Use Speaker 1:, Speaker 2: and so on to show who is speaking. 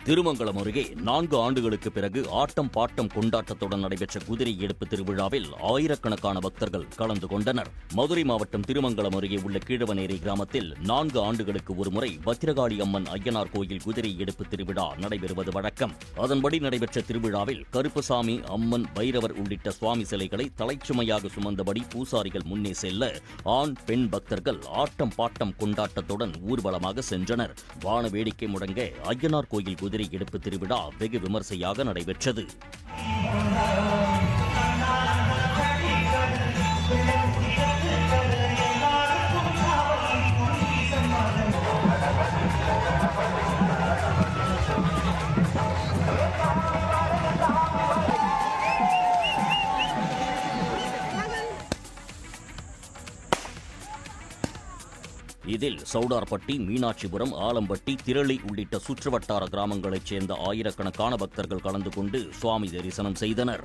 Speaker 1: திருமங்கலம் அருகே 4 ஆண்டுகளுக்கு பிறகு ஆட்டம் பாட்டம் கொண்டாட்டத்துடன் நடைபெற்ற குதிரை எடுப்பு திருவிழாவில் ஆயிரக்கணக்கான பக்தர்கள் கலந்து கொண்டனர். மதுரை மாவட்டம் திருமங்கலம் அருகே உள்ள கீழவனேரி கிராமத்தில் 4 ஆண்டுகளுக்கு ஒருமுறை பத்திரகாளி அம்மன் ஐயனார் கோயில் குதிரை எடுப்பு திருவிழா நடைபெறுவது வழக்கம். அதன்படி நடைபெற்ற திருவிழாவில் கருப்பசாமி, அம்மன், பைரவர் உள்ளிட்ட சுவாமி சிலைகளை தலைச்சுமையாக சுமந்தபடி பூசாரிகள் முன்னே செல்ல ஆண், பெண் பக்தர்கள் ஆட்டம் பாட்டம் கொண்டாட்டத்துடன் ஊர்வலமாக சென்றனர். வான வேடிக்கை முழங்க ஐயனார் கோயில் குதிரை எடுப்பு திருவிழா வெகு விமர்சையாக நடைபெற்றது. இதில் சவுடார்பட்டி, மீனாட்சிபுரம், ஆலம்பட்டி, திரளி உள்ளிட்ட சுற்றுவட்டார கிராமங்களைச் சேர்ந்த ஆயிரக்கணக்கான பக்தர்கள் கலந்து கொண்டு சுவாமி தரிசனம் செய்தனர்.